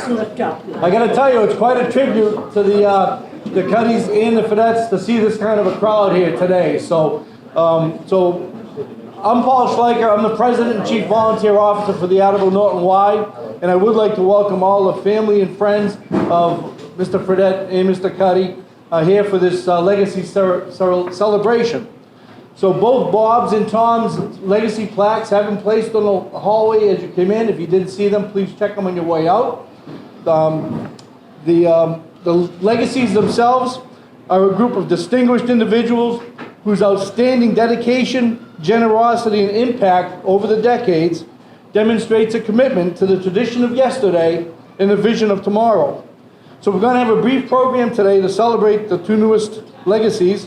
slipped up. I got to tell you, it's quite a tribute to the Cuddys and the Fredettes to see this kind of a crowd here today. So, I'm Paul Schleicher. I'm the President and Chief Volunteer Officer for the Attleboro Norton Y, and I would like to welcome all the family and friends of Mr. Fredette and Mr. Cuddy here for this legacy celebration. So both Bob's and Tom's legacy plaques have been placed on the hallway as you came in. If you didn't see them, please check them on your way out. The legacies themselves are a group of distinguished individuals whose outstanding dedication, generosity, and impact over the decades demonstrates a commitment to the tradition of yesterday and the vision of tomorrow. So we're going to have a brief program today to celebrate the two newest legacies,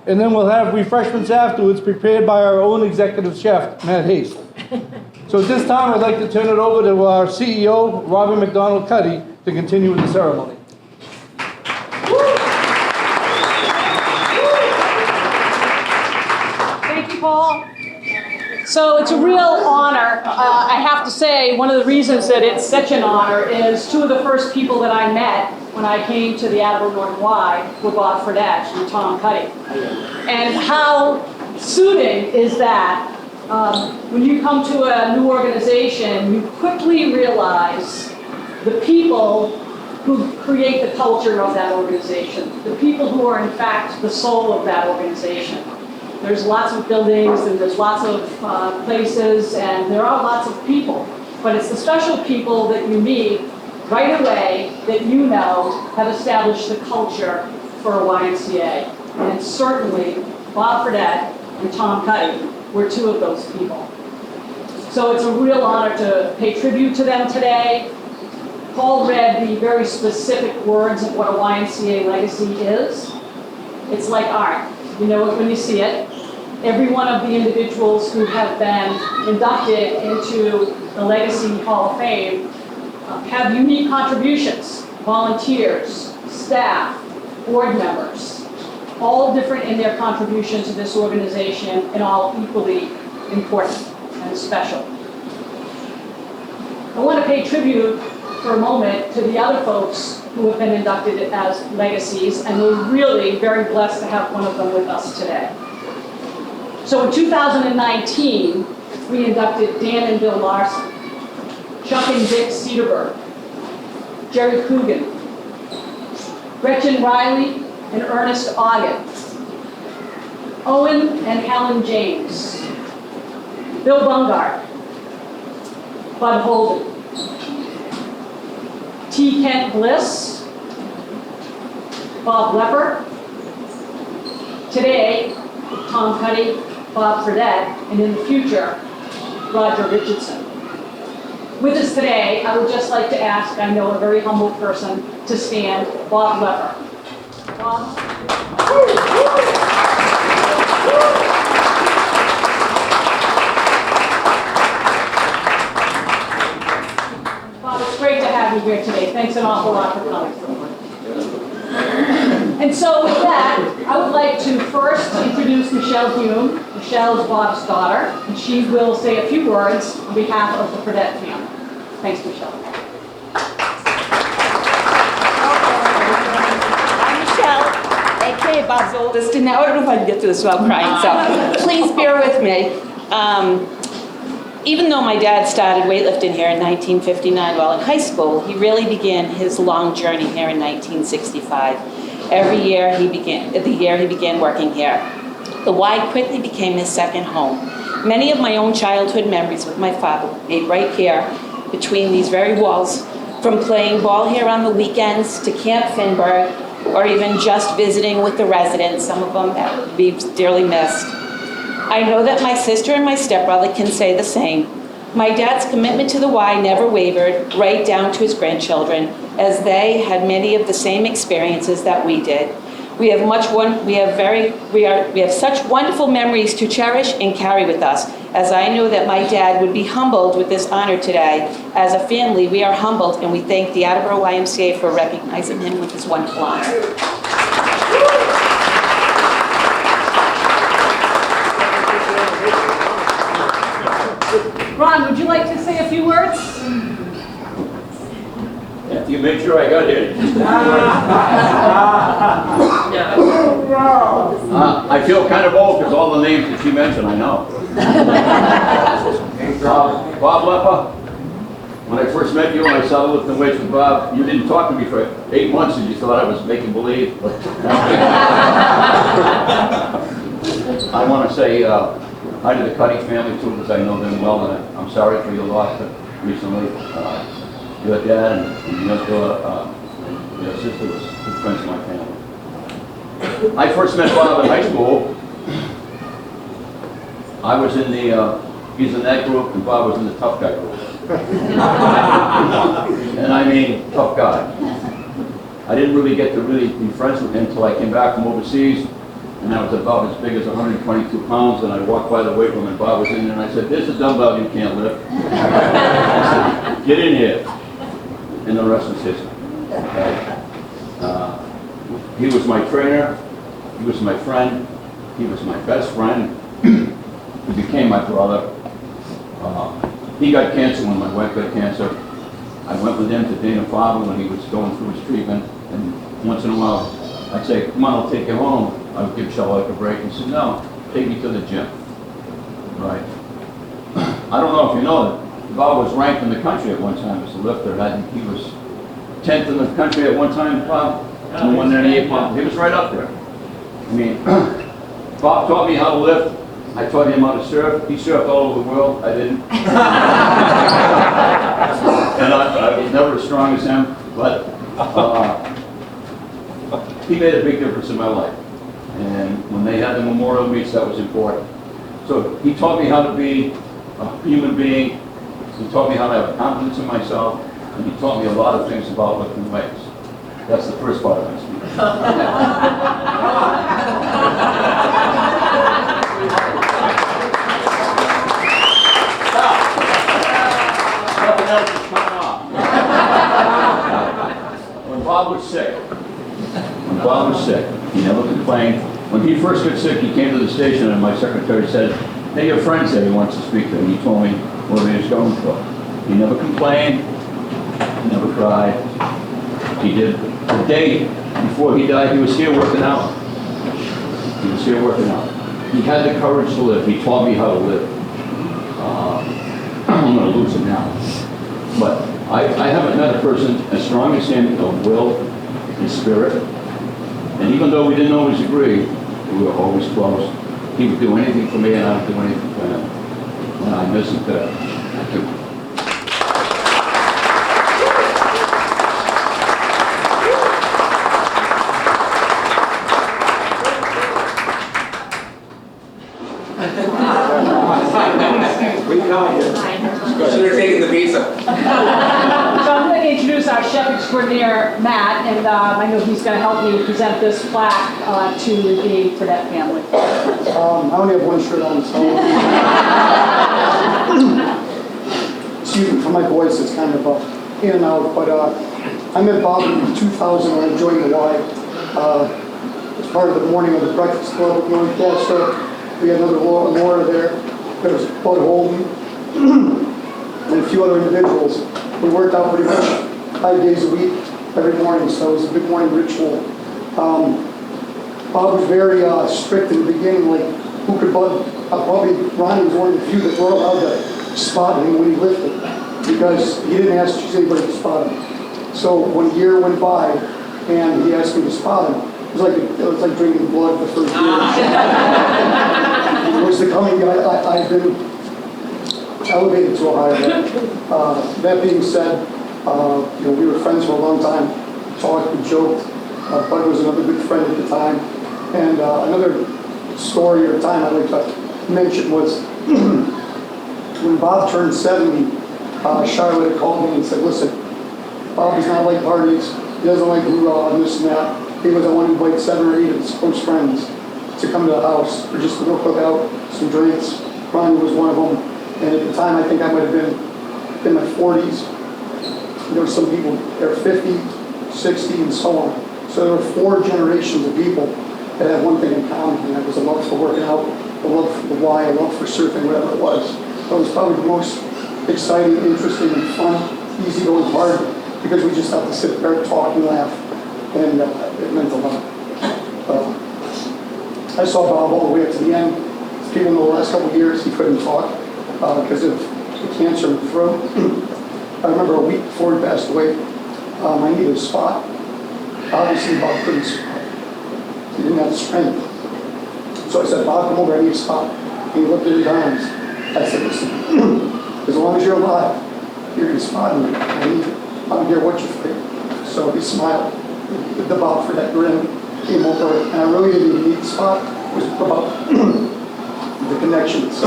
and then we'll have refreshments afterwards prepared by our own executive chef, Matt Haste. So at this time, I'd like to turn it over to our CEO, Robert McDonald Cuddy, to continue with the ceremony. Thank you, Paul. So it's a real honor. I have to say, one of the reasons that it's such an honor is two of the first people that I met when I came to the Attleboro Norton Y were Bob Fredette and Tom Cuddy. And how soothing is that when you come to a new organization, you quickly realize the people who create the culture of that organization, the people who are in fact the soul of that organization. There's lots of buildings and there's lots of places and there are lots of people, but it's the special people that you meet right away that you know have established the culture for a YMCA. And certainly Bob Fredette and Tom Cuddy were two of those people. So it's a real honor to pay tribute to them today. Paul read the very specific words of what a YMCA legacy is. It's like art. You know it when you see it. Every one of the individuals who have been inducted into the Legacy Hall of Fame have unique contributions. Volunteers, staff, board members, all different in their contribution to this organization and all equally important and special. I want to pay tribute for a moment to the other folks who have been inducted as legacies, and we're really very blessed to have one of them with us today. So in 2019, we inducted Dan and Bill Larson, Chuck and Dick Cedarberg, Jerry Coogan, Gretchen Riley and Ernest Ogden, Owen and Helen James, Bill Bungard, Bud Holden, T. Kent Bliss, Bob Lepper, today, Tom Cuddy, Bob Fredette, and in the future, Roger Richardson. With us today, I would just like to ask, I know a very humble person, to stand, Bob Lepper. Bob? Bob, it's great to have you here today. Thanks an awful lot for coming. And so with that, I would like to first introduce Michelle Hume. Michelle is Bob's daughter, and she will say a few words on behalf of the Fredette family. Thanks, Michelle. I'm Michelle, aka Bob's oldest, and now I don't know if I can get through this without crying, so please bear with me. Even though my dad started weightlifting here in 1959 while in high school, he really began his long journey here in 1965. The year he began working here. The Y quickly became his second home. Many of my own childhood memories with my father were made right here between these very walls, from playing ball here on the weekends to Camp Finberg, or even just visiting with the residents, some of them that we've dearly missed. I know that my sister and my stepbrother can say the same. My dad's commitment to the Y never wavered, right down to his grandchildren, as they had many of the same experiences that we did. We have such wonderful memories to cherish and carry with us, as I know that my dad would be humbled with this honor today. As a family, we are humbled, and we thank the Attleboro YMCA for recognizing him with this wonderful honor. Ron, would you like to say a few words? Make sure I got here. I feel kind of old because all the names that she mentioned I know. Bob Lepper, when I first met you and I saw the lifting weights with Bob, you didn't talk to me for 8 months and you thought I was making believe. I want to say hi to the Cuddy family too, because I know them well, and I'm sorry for your loss recently. Your dad and your daughter, your sister was good friends of my family. I first met Bob in high school. I was in the, he's in that group, and Bob was in the tough guy group. And I mean, tough guy. I didn't really get to really be friends with him until I came back from overseas, and I was about as big as 122 pounds, and I walked by the weight room, and Bob was in there, and I said, "There's a dumbbell you can't lift." I said, "Get in here." And the rest is history. Okay? He was my trainer, he was my friend, he was my best friend, he became my brother. He got cancer when my wife got cancer. I went with him to Dana-Farber when he was going through his treatment, and once in a while I'd say, "Come on, I'll take you home." I would give Schleicher a break. He said, "No, take me to the gym." Right. I don't know if you know that Bob was ranked in the country at one time as a lifter. He was 10th in the country at one time, Bob, and 198 pounds. He was right up there. I mean, Bob taught me how to lift. I taught him how to surf. He surfed all over the world. I didn't. And I was never as strong as him, but he made a big difference in my life. And when they had the memorial meets, that was important. So he taught me how to be a human being. He taught me how to have confidence in myself, and he taught me a lot of things about lifting weights. That's the first part of my speech. Nothing else is coming off. When Bob was sick, he never complained. When he first got sick, he came to the station, and my secretary said, "Hey, your friend said he wants to speak to him." He told me what he was going through. He never complained. He never cried. He did. The day before he died, he was here working out. He was here working out. He had the courage to live. He taught me how to live. I'm going to lose him now. But I haven't met a person as strong as him of will and spirit. And even though we didn't always agree, we were always close. He would do anything for me, and I would do anything for him. And I miss him today. Thank you. Should have taken the pizza. So I'm going to introduce our chef extraordinaire, Matt, and I know he's going to help me present this plaque to the Fredette family. I only have one shirt on, so excuse me for my voice, it's kind of in and out, but I met Bob in 2000 when I joined the Y. As part of the morning of the Breakfast Club at Lancaster. We had another Laura there. There was Bud Holden and a few other individuals. We worked out pretty much 5 days a week, every morning, so it was a big morning ritual. Bob was very strict in the beginning, like who could Bud, probably Ronnie was one of the few that were allowed to spot him when he lifted, because he didn't ask anybody to spot him. So when a year went by and he asked me to spot him, it was like drinking blood the first year. It was the coming guy. I've been elevated to a higher level. That being said, we were friends for a long time, talked and joked. Bud was another good friend at the time. And another story or time I'd like to mention was when Bob turned 70, Charlotte had called me and said, "Listen, Bob does not like parties. He doesn't like hoorah and this and that. He was, I want to invite 7 or 8 of his close friends to come to the house for just a little cookout, some drinks." Ronnie was one of them. And at the time, I think I might have been in my 40s. There were some people, they were 50, 60, and so on. So there were 4 generations of people that had one thing in common, and that was a love for working out, a love for the Y, a love for surfing, whatever it was. It was probably the most exciting, interesting, and fun, easygoing part because we just have to sit there, talk and laugh, and it meant a lot. I saw Bob all the way up to the end. Even though the last couple of years he couldn't talk because of the cancer in the throat. I remember a week before he passed away, I needed a spot. Obviously, Bob couldn't spot. He didn't have the strength. So I said, Bob, come over, I need a spot. And he looked at his arms. I said, listen, as long as you're alive, you're going to spot me. I don't care what you feel. So he smiled. The Bob Fredette grin came over, and I really didn't even need the spot. It was about the connection. So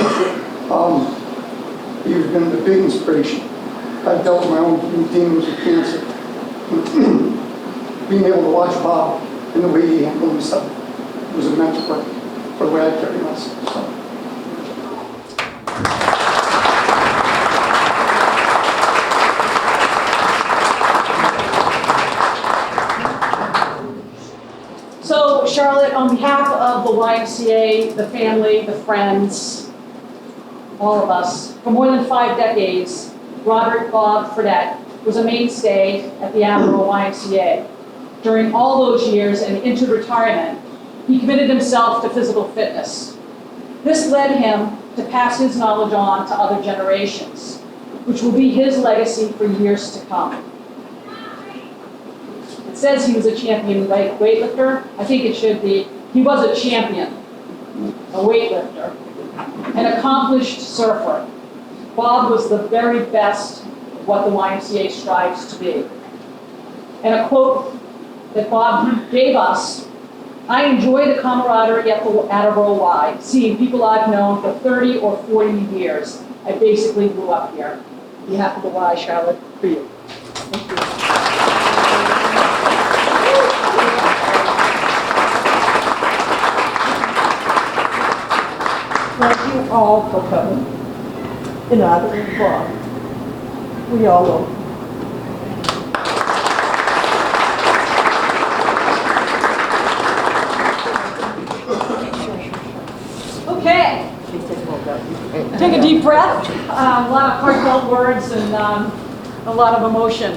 he's been a big inspiration. I've dealt with my own demons with cancer. Being able to watch Bob and the way he handled himself was a mentor for the way I carry myself. So, Charlotte, on behalf of the YMCA, the family, the friends, all of us, for more than 5 decades, Roderick Bob Fredette was a mainstay at the Attleboro YMCA. During all those years and into retirement, he committed himself to physical fitness. This led him to pass his knowledge on to other generations, which will be his legacy for years to come. It says he was a champion weightlifter. I think it should be, he was a champion, a weightlifter, an accomplished surfer. Bob was the very best of what the YMCA strives to be. And a quote that Bob gave us, I enjoy the camaraderie at the Attleboro Y, seeing people I've known for 30 or 40 years. I basically grew up here. On behalf of the Y, Charlotte, for you. Thank you. Thank you all for coming. In honor of Bob. We all love him. Okay. Take a deep breath. A lot of heartfelt words and a lot of emotion.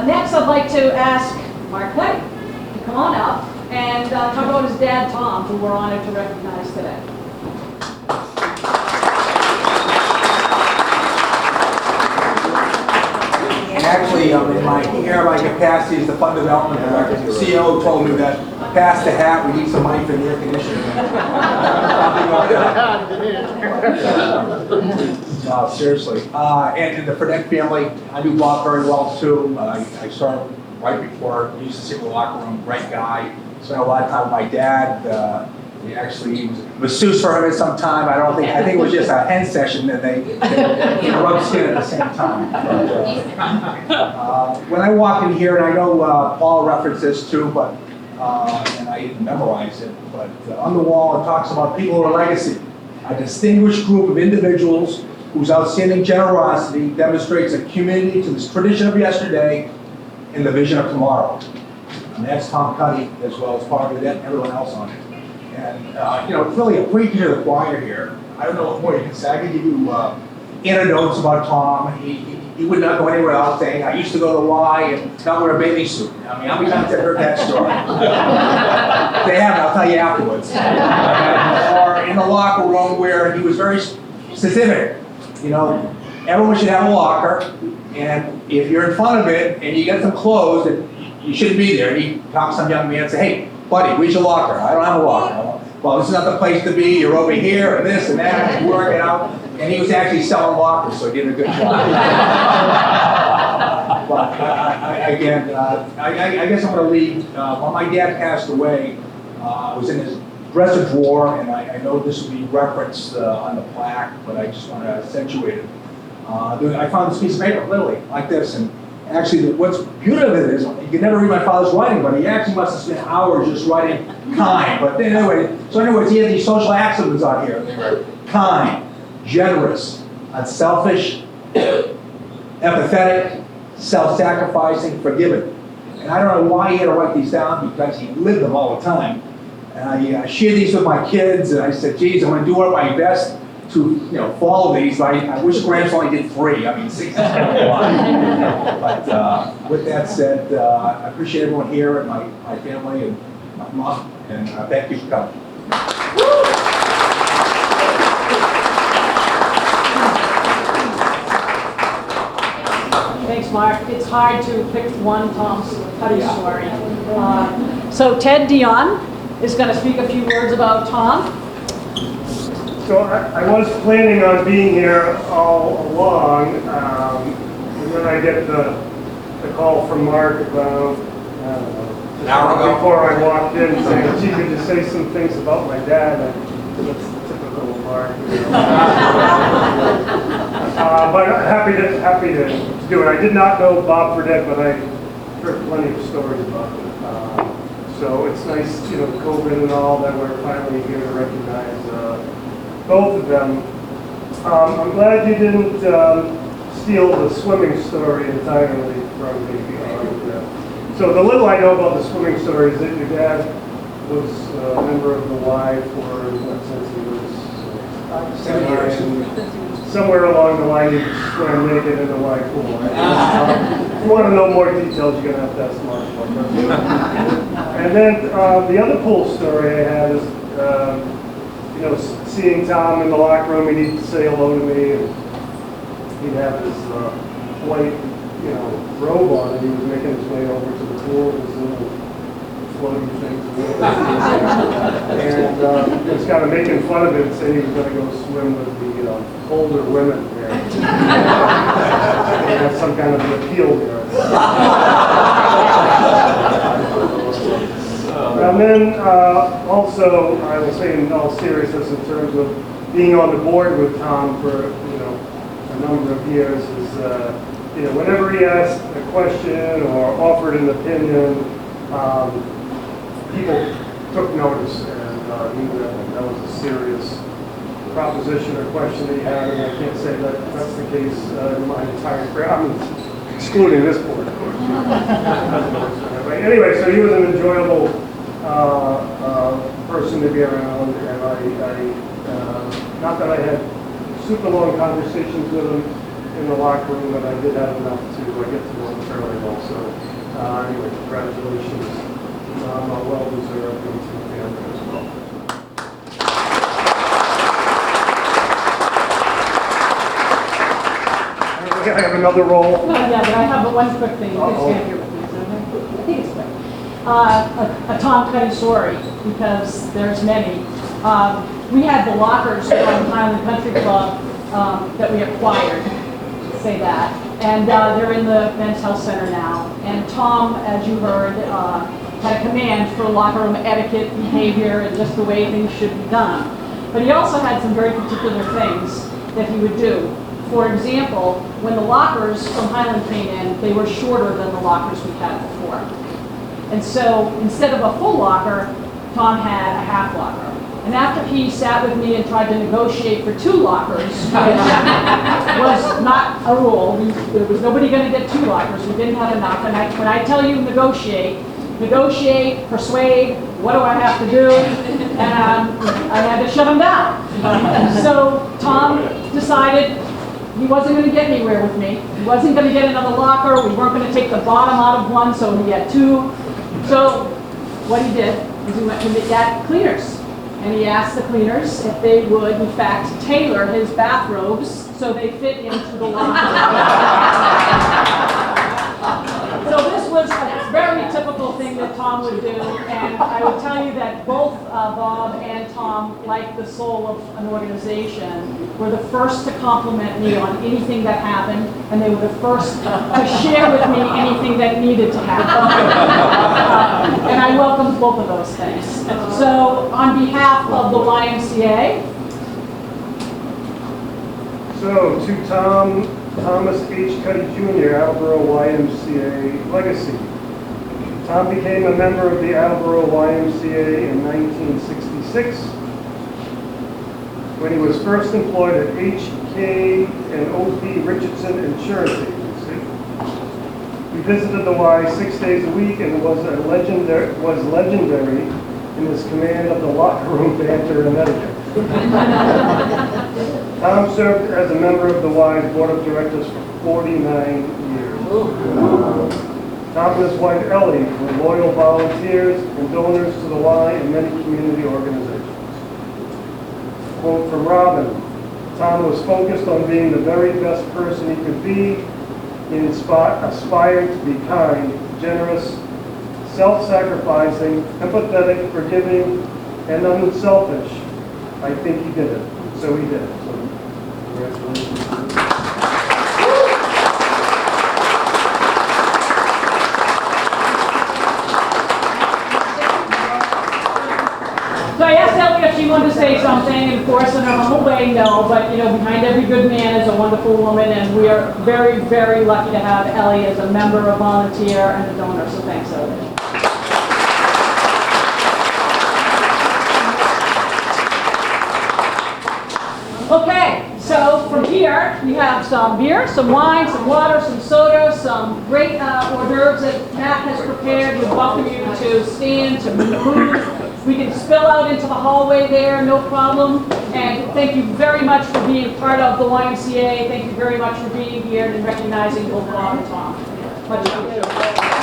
Next, I'd like to ask Mark Cuddy to come on up and talk about his dad, Tom, who we're honored to recognize today. Actually, in my capacity as the fund development director, the CEO told me that pass the hat, we need some money for the air conditioning. No, seriously. And the Fredette family, I knew Bob very well too. I saw him right before. He used to sit in the locker room, great guy. Spent a lot of time with my dad. He was masseuse for him at some time. I think it was just a hen session that they rubbed skin at the same time. When I walked in here, and I know Paul referenced this too, but and I didn't memorize it, but on the wall it talks about people of legacy, a distinguished group of individuals whose outstanding generosity demonstrates a community to this tradition of yesterday and the vision of tomorrow. And that's Tom Cuddy, as well as Paul Fredette and everyone else on it. And, it's really a preaching to the choir here. I don't know what more you can say. I can give you anecdotes about Tom. He would not go anywhere without saying, I used to go to the Y and not wear a bathing suit. I mean, how many times have I heard that story? If they haven't, I'll tell you afterwards. Or in the locker room where he was very specific. Everyone should have a locker, and if you're in front of it and you get some clothes that you shouldn't be there, and he talks to some young man and say, hey, buddy, where's your locker? I don't have a locker. Well, this is not the place to be. You're over here and this and that, and working out. And he was actually selling lockers, so he did a good job. But I guess I'm going to leave. When my dad passed away, I was in his dresser drawer, and I know this will be referenced on the plaque, but I just want to accentuate it. I found this piece of paper, literally, like this, and actually, what's beautiful of it is, you can never read my father's writing, but he actually must have spent hours just writing kind. But anyway, he had these social axioms on here. They were kind, generous, unselfish, empathetic, self-sacrificing, forgiving. And I don't know why he had to write these down, because he lived them all the time. And I shared these with my kids, and I said, geez, I'm going to do my best to, follow these. I wish grants only did 3. I mean, 6 is kind of a lot. But with that said, I appreciate everyone here and my family and my mom, and thank you for coming. Thanks, Mark. It's hard to pick one Tom's Cuddy story. So Ted Dion is going to speak a few words about Tom. So I was planning on being here all along, and then I get the call from Mark about, An hour ago. before I walked in, saying, gee, could you say some things about my dad? And that's typical of Mark. But happy to do it. I did not know Bob Fredette, but I heard plenty of stories about him. So it's nice, COVID and all, that we're finally here to recognize both of them. I'm glad you didn't steal the swimming story entirely from me. So the little I know about the swimming story is that your dad was a member of the Y for, since he was 7 years. Somewhere along the line, you swam naked in the Y pool. If you want to know more details, you're going to have to ask Mark. And then the other pool story I had is, seeing Tom in the locker room, he'd say hello to me, and he'd have his white, robe on, and he was making his way over to the pool with his little floating things. And just kind of making fun of it, saying he was going to go swim with the older women there. He had some kind of an appeal there. And then also, I will say in all seriousness, in terms of being on the board with Tom for a number of years, is whenever he asked a question or offered an opinion, people took notice, and knew that was a serious proposition or question that he had, and I can't say that that's the case in my entire career. I'm excluding this board, of course. But anyway, so he was an enjoyable person to be around, and I not that I had super long conversations with him in the locker room, but I did have enough to get to know him fairly well. So anyway, congratulations on a well-deserved family as well. I have another role. Yeah, but I have one quick thing. You can stand here with me. I think it's quick. A Tom Cuddy story, because there's many. We had the lockers from Highland Country Club that we acquired, say that, and they're in the men's health center now. And Tom, as you heard, had a command for locker room etiquette, behavior, and just the way things should be done. But he also had some very particular things that he would do. For example, when the lockers from Highland came in, they were shorter than the lockers we had before. And so instead of a full locker, Tom had a half locker. And after he sat with me and tried to negotiate for 2 lockers, which was not a rule, there was nobody going to get 2 lockers, we didn't have enough. And when I tell you negotiate, persuade, what do I have to do? And I had to shut him down. So Tom decided he wasn't going to get anywhere with me. He wasn't going to get another locker. We weren't going to take the bottom out of one, so he had 2. So what he did is he went to the cleaners. And he asked the cleaners if they would, in fact, tailor his bathrobes so they fit into the locker. So this was a very typical thing that Tom would do, and I would tell you that both Bob and Tom, like the soul of an organization, were the first to compliment me on anything that happened, and they were the first to share with me anything that needed to happen. And I welcomed both of those things. So on behalf of the YMCA. So to Thomas H. Cuddy Jr., Attleboro YMCA legacy. Tom became a member of the Attleboro YMCA in 1966 when he was first employed at H.K. and O.P. Richardson Insurance Agency. He visited the Y 6 days a week and was legendary in his command of the locker room banter and etiquette. Tom served as a member of the Y's Board of Directors for 49 years. Tom and his wife Ellie were loyal volunteers and donors to the Y and many community organizations. Quote from Robin, Tom was focused on being the very best person he could be. He aspired to be kind, generous, self-sacrificing, empathetic, forgiving, and unselfish. I think he did it. So he did. So, congratulations. So I asked Ellie if she wanted to say something, and of course, in her humble way, no, but you know, behind every good man is a wonderful woman, and we are very, very lucky to have Ellie as a member, a volunteer, and a donor, so thanks, Ellie. Okay, so from here, we have some beer, some wine, some water, some soda, some great hors d'oeuvres that Matt has prepared. We welcome you to stand, to move. We can spill out into the hallway there, no problem. And thank you very much for being part of the YMCA. Thank you very much for being here and recognizing both Bob and Tom. Much appreciated.